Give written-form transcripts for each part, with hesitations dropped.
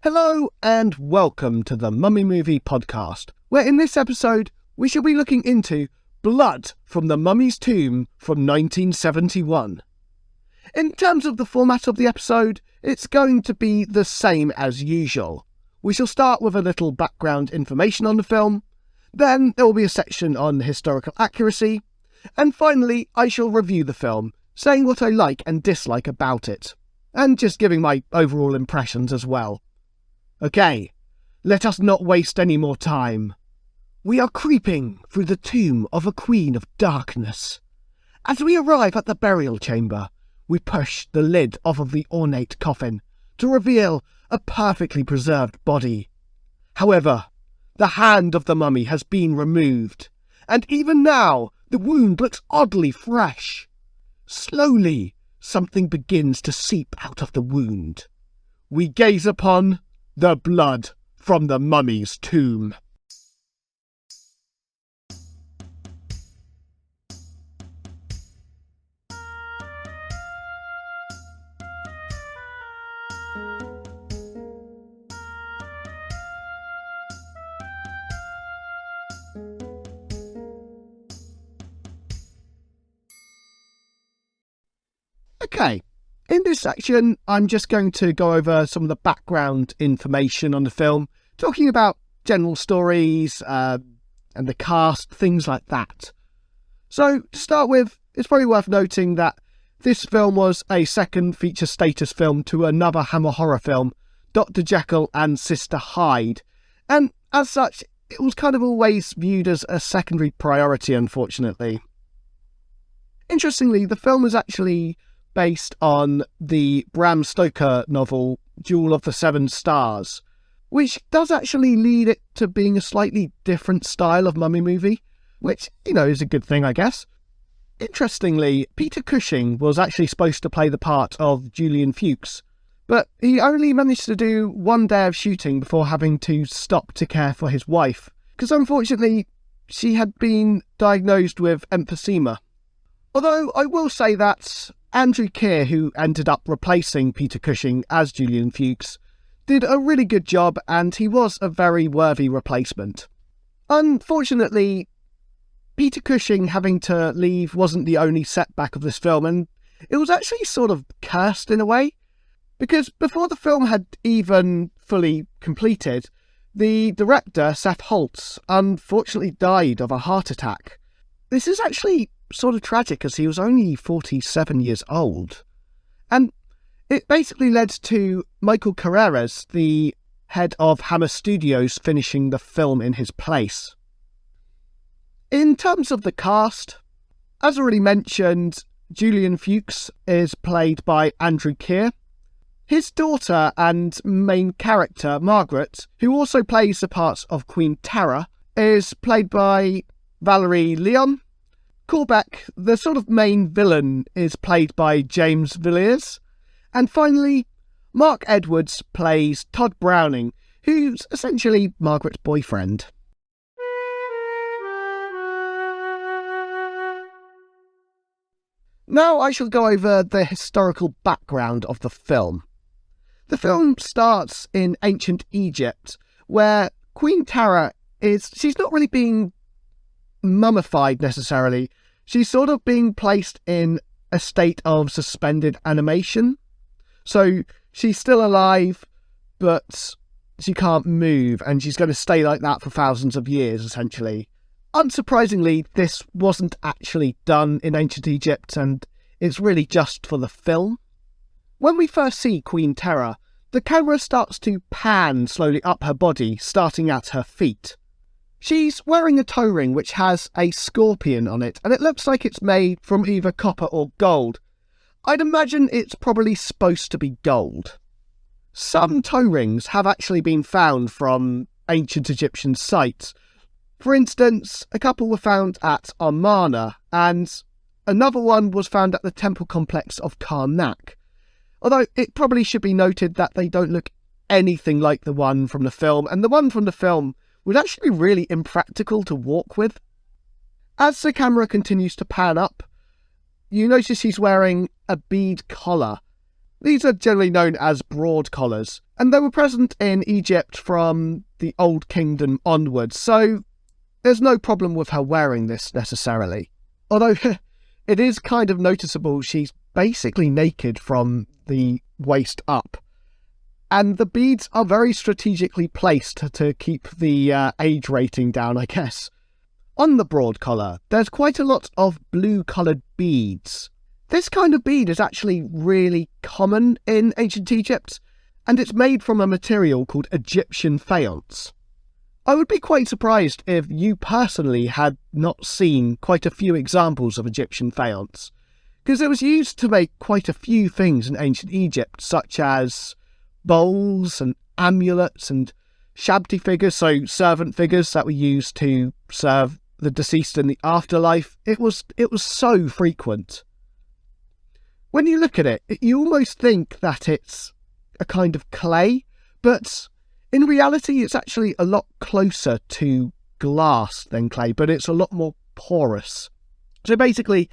Hello and welcome to the Mummy Movie Podcast, where in this episode we shall be looking into Blood from the Mummy's Tomb from 1971. In terms of the format of the episode, it's going to be the same as usual. We shall start with a little background information on the film, then there will be a section on historical accuracy, and finally I shall review the film, saying what I like and dislike about it, and just giving my overall impressions as well. Okay, let us not waste any more time. We are creeping through the tomb of a queen of darkness. As we arrive at the burial chamber, we push the lid off of the ornate coffin to reveal a perfectly preserved body. However, the hand of the mummy has been removed, and even now the wound looks oddly fresh. Slowly, something begins to seep out of the wound. We gaze upon the blood from the mummy's tomb. Okay. In this section, I'm just going to go over some of the background information on the film, talking about general stories and the cast, things like that. So, to start with, it's probably worth noting that this film was a second feature status film to another Hammer horror film, Dr. Jekyll and Sister Hyde, and as such, it was kind of always viewed as a secondary priority, unfortunately. Interestingly, the film was actually based on the Bram Stoker novel Jewel of the Seven Stars, which does actually lead it to being a slightly different style of mummy movie, which, is a good thing, I guess. Interestingly, Peter Cushing was actually supposed to play the part of Julian Fuchs, but he only managed to do one day of shooting before having to stop to care for his wife, because unfortunately she had been diagnosed with emphysema. Although I will say that Andrew Keir, who ended up replacing Peter Cushing as Julian Fuchs, did a really good job and he was a very worthy replacement. Unfortunately, Peter Cushing having to leave wasn't the only setback of this film, and it was actually sort of cursed in a way, because before the film had even fully completed, the director, Seth Holtz, unfortunately died of a heart attack. This is actually sort of tragic as he was only 47 years old. And it basically led to Michael Carreras, the head of Hammer Studios, finishing the film in his place. In terms of the cast, as already mentioned, Julian Fuchs is played by Andrew Keir. His daughter and main character, Margaret, who also plays the part of Queen Terra, is played by Valerie Leon. Corbeck, the sort of main villain, is played by James Villiers. And finally, Mark Edwards plays Tod Browning, who's essentially Margaret's boyfriend. Now I shall go over the historical background of the film. The film starts in ancient Egypt, where Queen Terra she's not really being mummified necessarily. She's sort of being placed in a state of suspended animation. So she's still alive, but she can't move, and she's going to stay like that for thousands of years, essentially. Unsurprisingly, this wasn't actually done in ancient Egypt, and it's really just for the film. When we first see Queen Terra, the camera starts to pan slowly up her body, starting at her feet. She's wearing a toe ring which has a scorpion on it, and it looks like it's made from either copper or gold. I'd imagine it's probably supposed to be gold. Some toe rings have actually been found from ancient Egyptian sites. For instance, a couple were found at Amarna, and another one was found at the temple complex of Karnak. Although it probably should be noted that they don't look anything like the one from the film, and the one from the film was actually really impractical to walk with. As the camera continues to pan up, you notice he's wearing a bead collar. These are generally known as broad collars, and they were present in Egypt from the Old Kingdom onwards, so there's no problem with her wearing this necessarily. Although it is kind of noticeable she's basically naked from the waist up. And the beads are very strategically placed to keep the age rating down, I guess. On the broad collar, there's quite a lot of blue-coloured beads. This kind of bead is actually really common in ancient Egypt, and it's made from a material called Egyptian faience. I would be quite surprised if you personally had not seen quite a few examples of Egyptian faience, because it was used to make quite a few things in ancient Egypt, such as bowls and amulets and shabti figures, so servant figures that were used to serve the deceased in the afterlife. It was so frequent. When you look at it, you almost think that it's a kind of clay, but in reality it's actually a lot closer to glass than clay, but it's a lot more porous. So basically,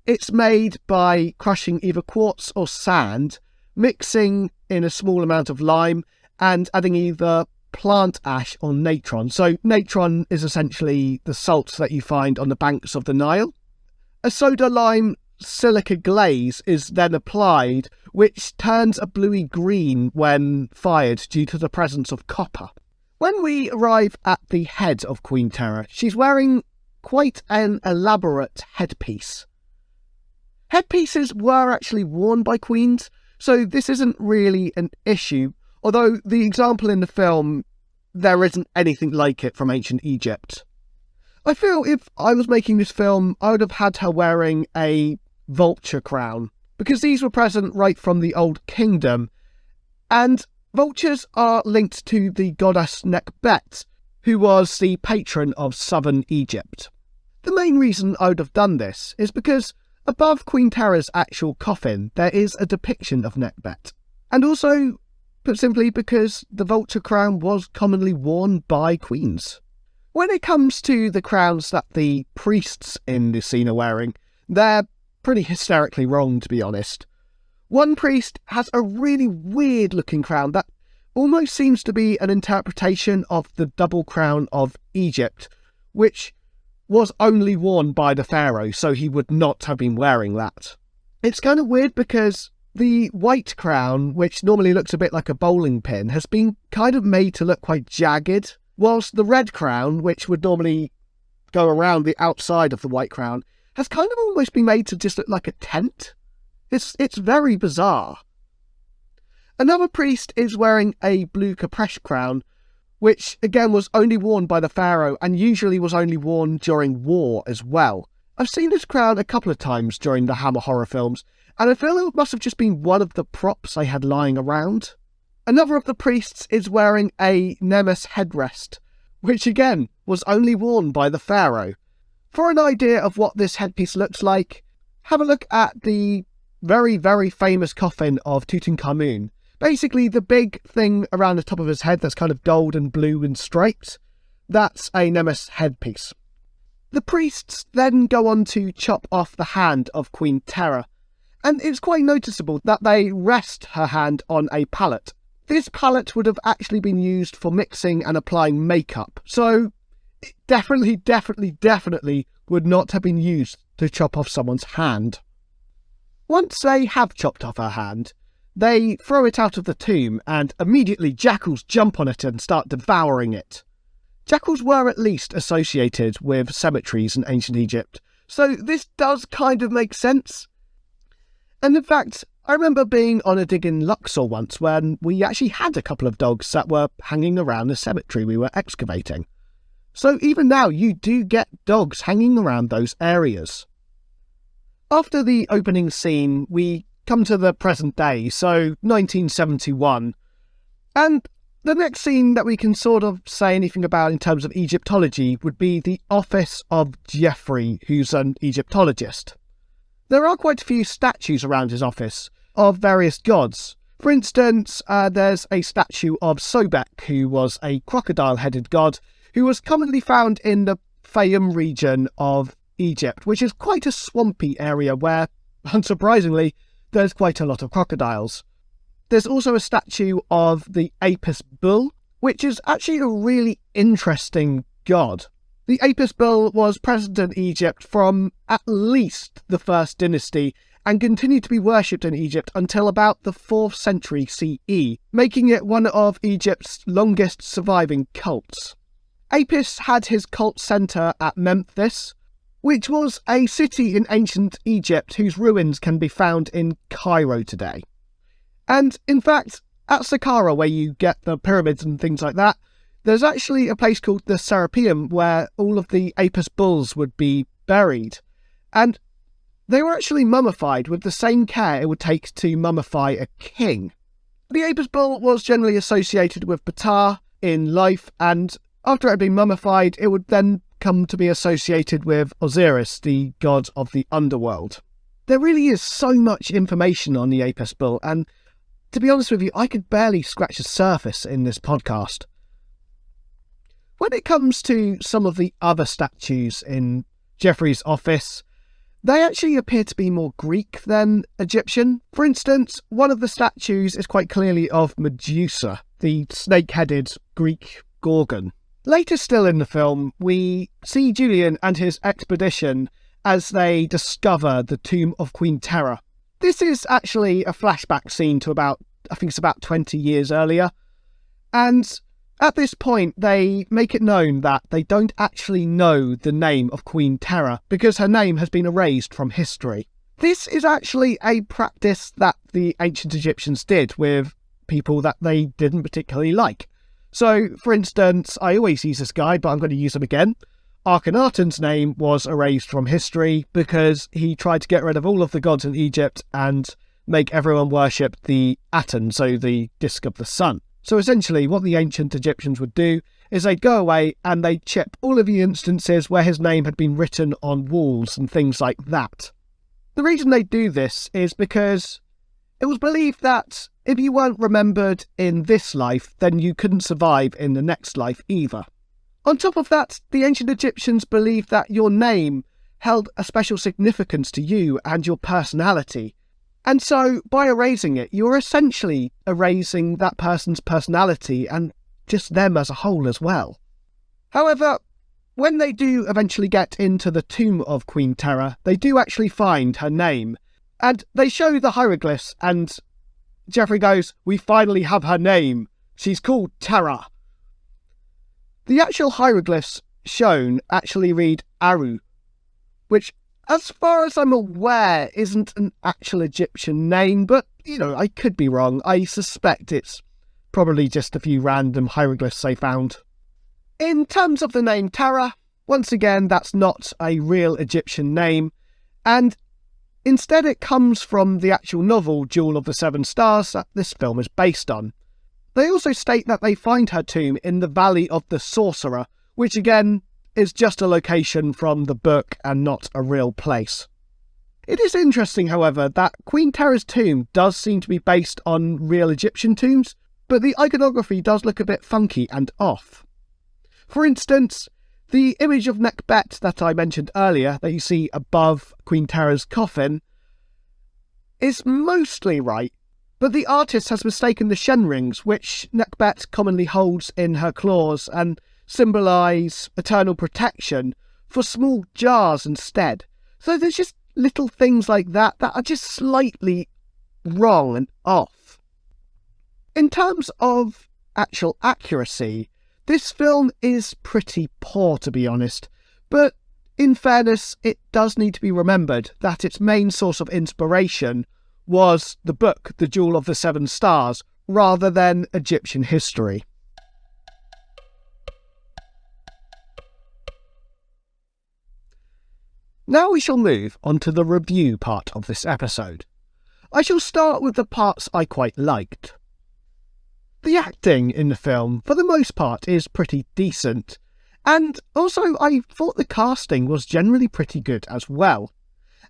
it's made by crushing either quartz or sand, mixing in a small amount of lime, and adding either plant ash or natron. So natron is essentially the salts that you find on the banks of the Nile. A soda lime silica glaze is then applied, which turns a bluey green when fired due to the presence of copper. When we arrive at the head of Queen Terra, she's wearing quite an elaborate headpiece. Headpieces were actually worn by queens, so this isn't really an issue, although the example in the film, there isn't anything like it from ancient Egypt. I feel if I was making this film, I would have had her wearing a vulture crown, because these were present right from the Old Kingdom, and vultures are linked to the goddess Nekhbet, who was the patron of southern Egypt. The main reason I would have done this is because above Queen Terra's actual coffin there is a depiction of Nekhbet, and also, put simply, because the vulture crown was commonly worn by queens. When it comes to the crowns that the priests in this scene are wearing, they're pretty hysterically wrong, to be honest. One priest has a really weird looking crown that almost seems to be an interpretation of the double crown of Egypt, which was only worn by the Pharaoh, so he would not have been wearing that. It's kind of weird because the white crown, which normally looks a bit like a bowling pin, has been kind of made to look quite jagged, whilst the red crown, which would normally go around the outside of the white crown, has kind of almost been made to just look like a tent. It's very bizarre. Another priest is wearing a blue Kopresh crown, which again was only worn by the Pharaoh and usually was only worn during war as well. I've seen this crown a couple of times during the Hammer horror films, and I feel it must have just been one of the props I had lying around. Another of the priests is wearing a Nemes headrest, which again was only worn by the Pharaoh. For an idea of what this headpiece looks like, have a look at the very, very famous coffin of Tutankhamun. Basically, the big thing around the top of his head that's kind of gold and blue and striped, that's a Nemes headpiece. The priests then go on to chop off the hand of Queen Terra, and it's quite noticeable that they rest her hand on a palette. This palette would have actually been used for mixing and applying makeup, so it definitely would not have been used to chop off someone's hand. Once they have chopped off her hand, they throw it out of the tomb, and immediately jackals jump on it and start devouring it. Jackals were at least associated with cemeteries in ancient Egypt, so this does kind of make sense. And in fact, I remember being on a dig in Luxor once when we actually had a couple of dogs that were hanging around the cemetery we were excavating. So even now you do get dogs hanging around those areas. After the opening scene, we come to the present day, so 1971. And the next scene that we can sort of say anything about in terms of Egyptology would be the office of Geoffrey, who's an Egyptologist. There are quite a few statues around his office of various gods. For instance, there's a statue of Sobek, who was a crocodile-headed god, who was commonly found in the Fayum region of Egypt, which is quite a swampy area where, unsurprisingly, there's quite a lot of crocodiles. There's also a statue of the Apis bull, which is actually a really interesting god. The Apis bull was present in Egypt from at least the 1st dynasty and continued to be worshipped in Egypt until about the 4th century CE, making it one of Egypt's longest surviving cults. Apis had his cult centre at Memphis, which was a city in ancient Egypt whose ruins can be found in Cairo today. And in fact, at Saqqara, where you get the pyramids and things like that, there's actually a place called the Serapeum where all of the Apis bulls would be buried. And they were actually mummified with the same care it would take to mummify a king. The Apis bull was generally associated with Ptah in life, and after it had been mummified, it would then come to be associated with Osiris, the god of the underworld. There really is so much information on the Apis bull, and to be honest with you, I could barely scratch the surface in this podcast. When it comes to some of the other statues in Geoffrey's office, they actually appear to be more Greek than Egyptian. For instance, one of the statues is quite clearly of Medusa, the snake-headed Greek gorgon. Later still in the film, we see Julian and his expedition as they discover the tomb of Queen Terra. This is actually a flashback scene to about 20 years earlier, and at this point they make it known that they don't actually know the name of Queen Terra because her name has been erased from history. This is actually a practice that the ancient Egyptians did with people that they didn't particularly like. So, for instance, I always use this guy, but I'm going to use him again. Akhenaten's name was erased from history because he tried to get rid of all of the gods in Egypt and make everyone worship the Aten, so the disk of the sun. So essentially what the ancient Egyptians would do is they'd go away and they'd chip all of the instances where his name had been written on walls and things like that. The reason they do this is because it was believed that if you weren't remembered in this life, then you couldn't survive in the next life either. On top of that, the ancient Egyptians believed that your name held a special significance to you and your personality. And so, by erasing it, you're essentially erasing that person's personality and just them as a whole as well. However, when they do eventually get into the tomb of Queen Terra, they do actually find her name. And they show the hieroglyphs, and Geoffrey goes, "We finally have her name. She's called Terra." The actual hieroglyphs shown actually read Aru, which, as far as I'm aware, isn't an actual Egyptian name, but, I could be wrong. I suspect it's probably just a few random hieroglyphs they found. In terms of the name Terra, once again, that's not a real Egyptian name, and instead it comes from the actual novel Jewel of the Seven Stars that this film is based on. They also state that they find her tomb in the Valley of the Sorcerer, which again is just a location from the book and not a real place. It is interesting, however, that Queen Terra's tomb does seem to be based on real Egyptian tombs, but the iconography does look a bit funky and off. For instance, the image of Nekhbet that I mentioned earlier, that you see above Queen Terra's coffin, is mostly right, but the artist has mistaken the Shen rings, which Nekhbet commonly holds in her claws and symbolise eternal protection, for small jars instead. So there's just little things like that are just slightly wrong and off. In terms of actual accuracy, this film is pretty poor, to be honest, but in fairness, it does need to be remembered that its main source of inspiration was the book The Jewel of the Seven Stars, rather than Egyptian history. Now we shall move on to the review part of this episode. I shall start with the parts I quite liked. The acting in the film, for the most part, is pretty decent, and also I thought the casting was generally pretty good as well.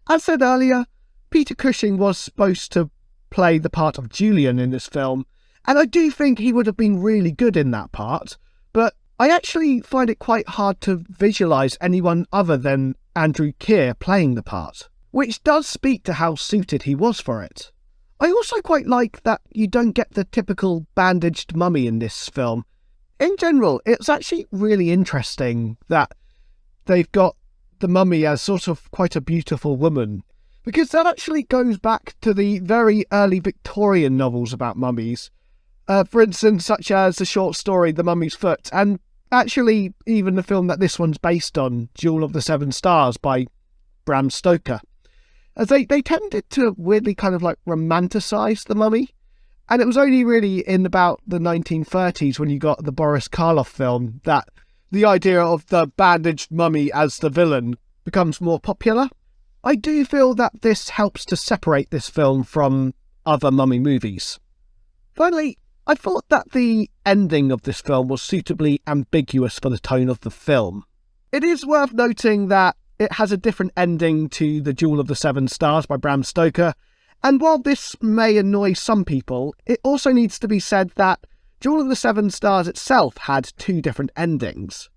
As said earlier, Peter Cushing was supposed to play the part of Julian in this film, and I do think he would have been really good in that part, but I actually find it quite hard to visualise anyone other than Andrew Keir playing the part, which does speak to how suited he was for it. I also quite like that you don't get the typical bandaged mummy in this film. In general, it's actually really interesting that they've got the mummy as sort of quite a beautiful woman, because that actually goes back to the very early Victorian novels about mummies. For instance, such as the short story The Mummy's Foot, and actually even the film that this one's based on, Jewel of the Seven Stars by Bram Stoker. As they tended to weirdly kind of like romanticise the mummy. And it was only really in about the 1930s when you got the Boris Karloff film that the idea of the bandaged mummy as the villain becomes more popular. I do feel that this helps to separate this film from other mummy movies. Finally, I thought that the ending of this film was suitably ambiguous for the tone of the film. It is worth noting that it has a different ending to The Jewel of the Seven Stars by Bram Stoker, and while this may annoy some people, it also needs to be said that Jewel of the Seven Stars itself had two different endings,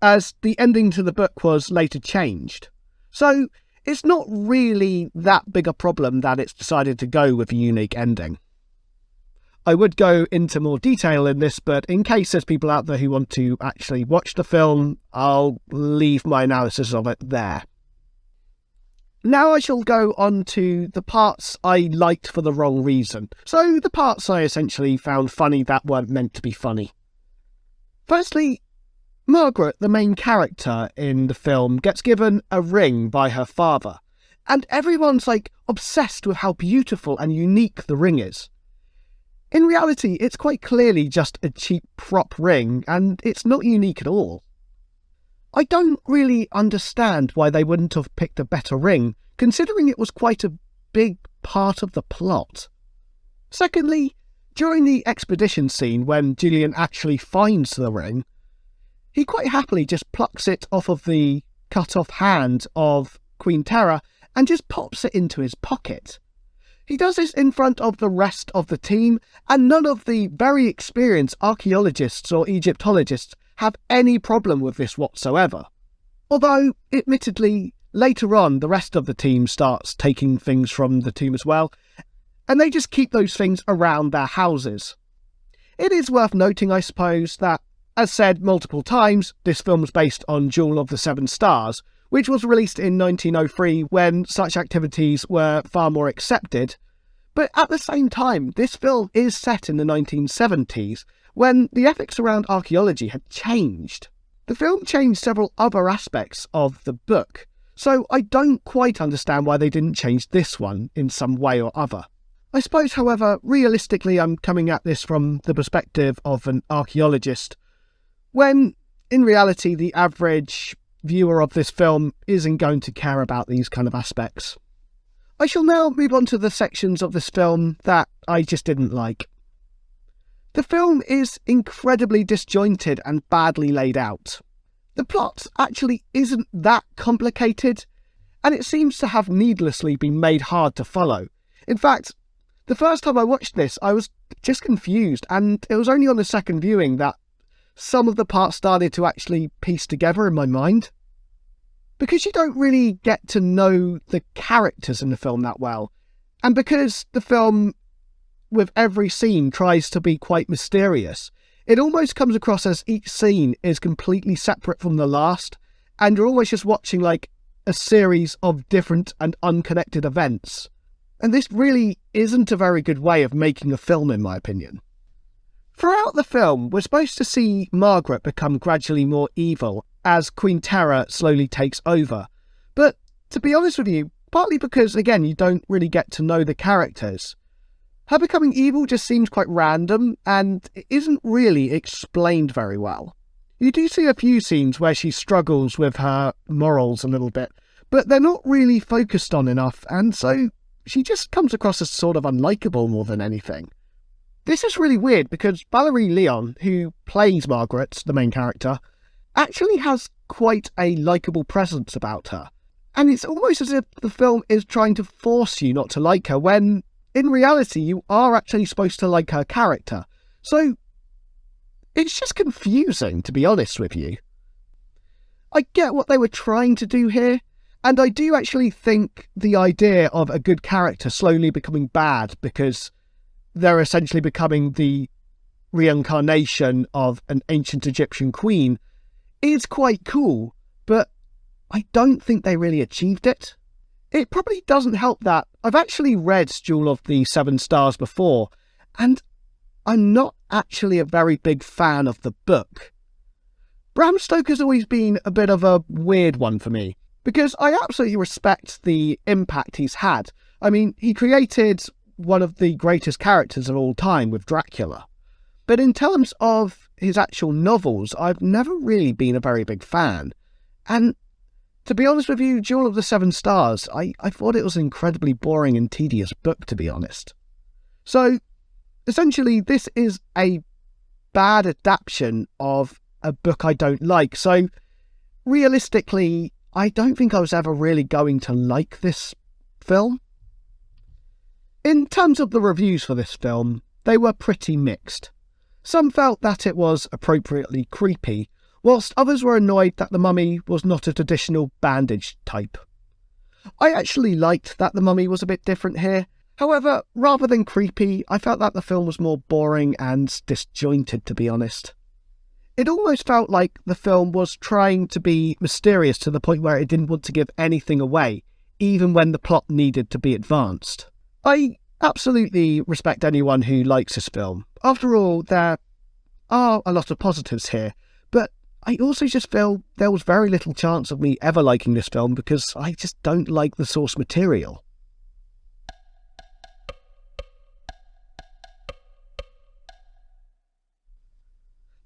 as the ending to the book was later changed. So it's not really that big a problem that it's decided to go with a unique ending. I would go into more detail in this, but in case there's people out there who want to actually watch the film, I'll leave my analysis of it there. Now I shall go on to the parts I liked for the wrong reason. So the parts I essentially found funny that weren't meant to be funny. Firstly, Margaret, the main character in the film, gets given a ring by her father, and everyone's obsessed with how beautiful and unique the ring is. In reality, it's quite clearly just a cheap prop ring, and it's not unique at all. I don't really understand why they wouldn't have picked a better ring, considering it was quite a big part of the plot. Secondly, during the expedition scene when Julian actually finds the ring, he quite happily just plucks it off of the cut-off hand of Queen Terra and just pops it into his pocket. He does this in front of the rest of the team, and none of the very experienced archaeologists or Egyptologists have any problem with this whatsoever. Although, admittedly, later on the rest of the team starts taking things from the tomb as well, and they just keep those things around their houses. It is worth noting, I suppose, that, as said multiple times, this film was based on Jewel of the Seven Stars, which was released in 1903 when such activities were far more accepted. But at the same time, this film is set in the 1970s, when the ethics around archaeology had changed. The film changed several other aspects of the book, so I don't quite understand why they didn't change this one in some way or other. I suppose, however, realistically I'm coming at this from the perspective of an archaeologist, when, in reality, the average viewer of this film isn't going to care about these kind of aspects. I shall now move on to the sections of this film that I just didn't like. The film is incredibly disjointed and badly laid out. The plot actually isn't that complicated, and it seems to have needlessly been made hard to follow. In fact, the first time I watched this, I was just confused, and it was only on the second viewing that some of the parts started to actually piece together in my mind. Because you don't really get to know the characters in the film that well, and because the film, with every scene, tries to be quite mysterious, it almost comes across as each scene is completely separate from the last, and you're almost just watching a series of different and unconnected events. And this really isn't a very good way of making a film, in my opinion. Throughout the film, we're supposed to see Margaret become gradually more evil as Queen Terra slowly takes over. But, to be honest with you, partly because, again, you don't really get to know the characters, her becoming evil just seems quite random, and it isn't really explained very well. You do see a few scenes where she struggles with her morals a little bit, but they're not really focused on enough, and so she just comes across as sort of unlikable more than anything. This is really weird because Valerie Leon, who plays Margaret, the main character, actually has quite a likeable presence about her. And it's almost as if the film is trying to force you not to like her, when in reality you are actually supposed to like her character. So it's just confusing, to be honest with you. I get what they were trying to do here, And I do actually think the idea of a good character slowly becoming bad because they're essentially becoming the reincarnation of an ancient Egyptian queen is quite cool, but I don't think they really achieved it. It probably doesn't help that I've actually read Jewel of the Seven Stars before, and I'm not actually a very big fan of the book. Bram Stoker's always been a bit of a weird one for me, because I absolutely respect the impact he's had. I mean, he created one of the greatest characters of all time with Dracula. But in terms of his actual novels, I've never really been a very big fan. And to be honest with you, Jewel of the Seven Stars, I thought it was an incredibly boring and tedious book, to be honest. So, essentially, this is a bad adaptation of a book I don't like. So, realistically, I don't think I was ever really going to like this film. In terms of the reviews for this film, they were pretty mixed. Some felt that it was appropriately creepy, whilst others were annoyed that the mummy was not a traditional bandaged type. I actually liked that the mummy was a bit different here. However, rather than creepy, I felt that the film was more boring and disjointed, to be honest. It almost felt like the film was trying to be mysterious to the point where it didn't want to give anything away, even when the plot needed to be advanced. I absolutely respect anyone who likes this film. After all, there are a lot of positives here, but I also just feel there was very little chance of me ever liking this film because I just don't like the source material.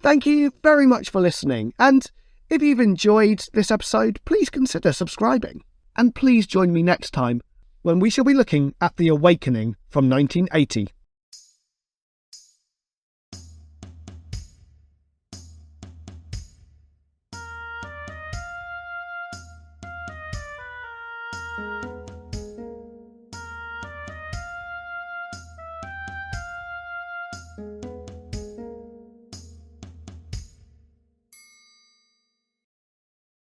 Thank you very much for listening, and if you've enjoyed this episode, please consider subscribing. And please join me next time when we shall be looking at The Awakening from 1980.